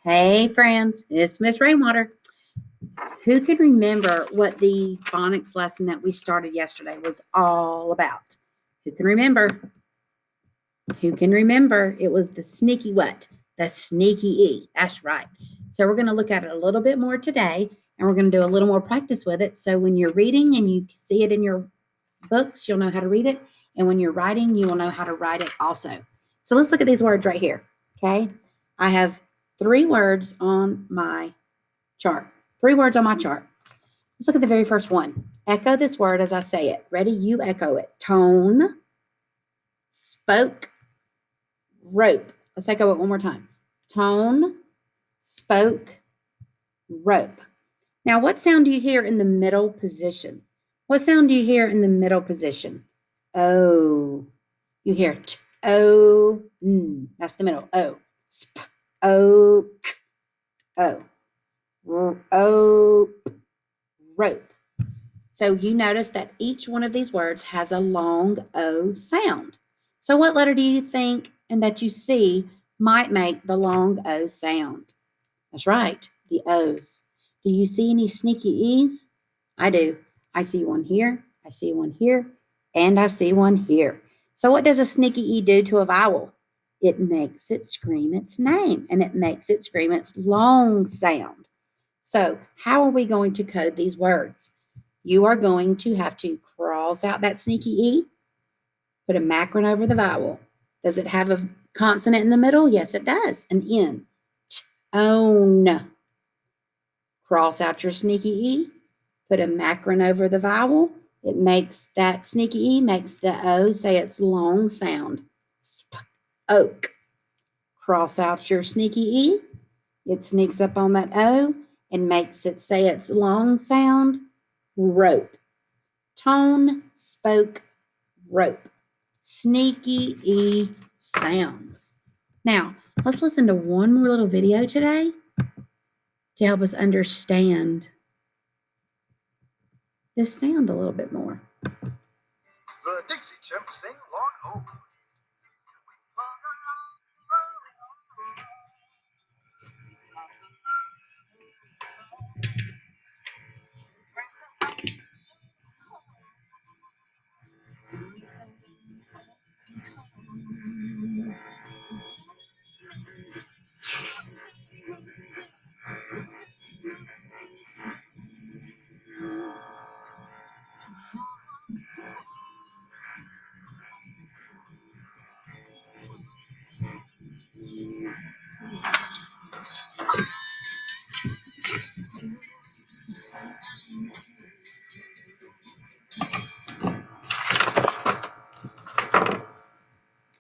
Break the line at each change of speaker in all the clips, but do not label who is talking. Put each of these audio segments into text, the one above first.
Hey, friends, it's Miss Rainwater. Who can remember what the phonics lesson that we started yesterday was all about? Who can remember? Who can remember? It was the sneaky what? The sneaky E. That's right. So we're going to look at it a little bit more today, and we're going to do a little more practice with it. So when you're reading and you see it in your books, you'll know how to read it. And when you're writing, you will know how to write it also. So let's look at these words right here. Okay. I have 3 words on my chart. 3 words on my chart. Let's look at the very first one. Echo this word as I say it. Ready? You echo it. Tone, spoke, rope. Let's echo it one more time. Tone, spoke, rope. Now, what sound do you hear in the middle position? What sound do you hear in the middle position? O. You hear t, o, n. That's the middle. O. Sp, o, k, o. O, rope. So you notice that each one of these words has a long O sound. So what letter do you think and that you see might make the long O sound? That's right, the O's. Do you see any sneaky E's? I do. I see one here, I see one here, and I see one here. So what does a sneaky E do to a vowel? It makes it scream its name, and it makes it scream its long sound. So how are we going to code these words? You are going to have to cross out that sneaky E, put a macron over the vowel. Does it have a consonant in the middle? Yes, it does, an N. Own. Cross out your sneaky E, put a macron over the vowel. It makes that sneaky E, makes the O say its long sound. Oak. Cross out your sneaky E, it sneaks up on that O and makes it say its long sound. Rope. Tone, spoke, rope. Sneaky E sounds. Now, let's listen to one more little video today to help us understand this sound a little bit more.
The Dixie Chimps sing Long O.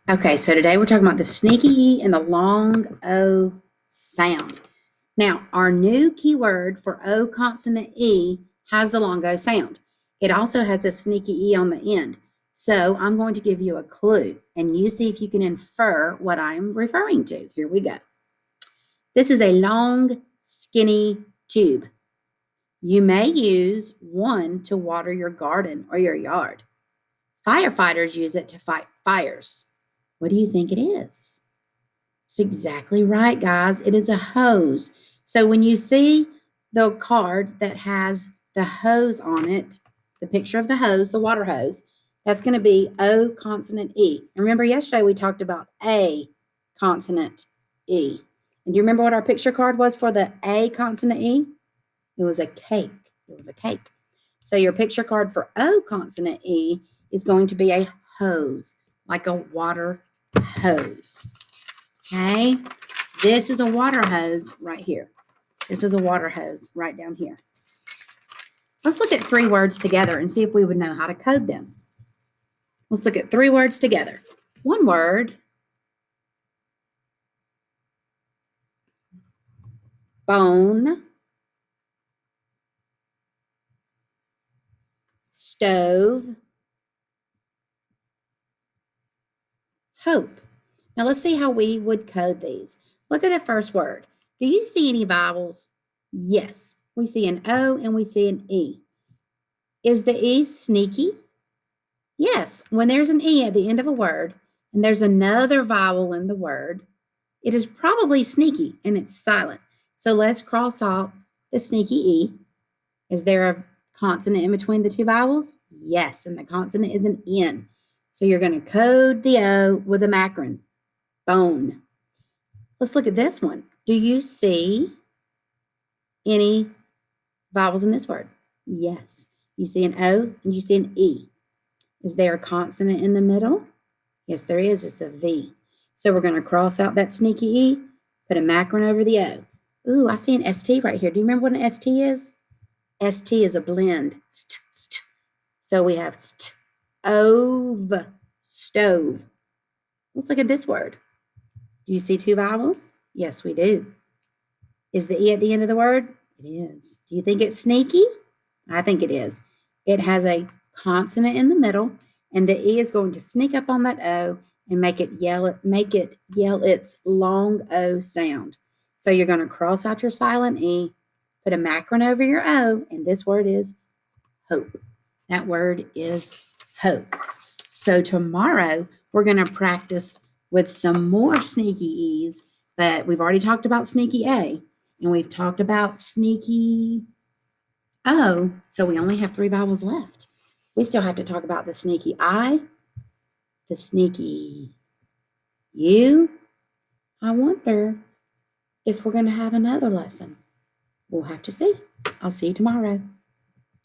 Okay, so today we're talking about the sneaky E and the long O sound. Now, our new keyword for O consonant E has the long O sound. It also has a sneaky E on the end. So I'm going to give you a clue, and you see if you can infer what I'm referring to. Here we go. This is a long, skinny tube. You may use one to water your garden or your yard. Firefighters use it to fight fires. What do you think it is? It's exactly right, guys. It is a hose. So when you see the card that has the hose on it, the picture of the hose, the water hose, that's going to be O consonant E. Remember yesterday we talked about A consonant E. And do you remember what our picture card was for the A consonant E? It was a cake. It was a cake. So your picture card for O consonant E is going to be a hose, like a water hose. Okay? This is a water hose right here. This is a water hose right down here. Let's look at 3 words together and see if we would know how to code them. Let's look at 3 words together. One word, bone, stove, hope. Now let's see how we would code these. Look at the first word. Do you see any vowels? Yes. We see an O and we see an E. Is the E sneaky? Yes. When there's an E at the end of a word and there's another vowel in the word, It is probably sneaky and it's silent. So let's cross out the sneaky E. Is there a consonant in between the two vowels? Yes, and the consonant is an N. So you're going to code the O with a macron, bone. Let's look at this one. Do you see any vowels in this word? Yes. You see an O and you see an E. Is there a consonant in the middle? Yes, there is. It's a V. So we're going to cross out that sneaky E, put a macron over the O. Ooh, I see an ST right here. Do you remember what an ST is? ST is a blend. St, st. So we have stove, stove. Let's look at this word. Do you see two vowels? Yes, we do. Is the E at the end of the word? It is. Do you think it's sneaky? I think it is. It has a consonant in the middle, and the E is going to sneak up on that O and make it yell its long O sound. So you're going to cross out your silent E, put a macron over your O, and this word is hope. That word is hope. So tomorrow we're going to practice with some more sneaky E's, but we've already talked about sneaky A, and we've talked about sneaky O, so we only have 3 vowels left. We still have to talk about the sneaky I, the sneaky U. I wonder if we're going to have another lesson. We'll have to see. I'll see you tomorrow.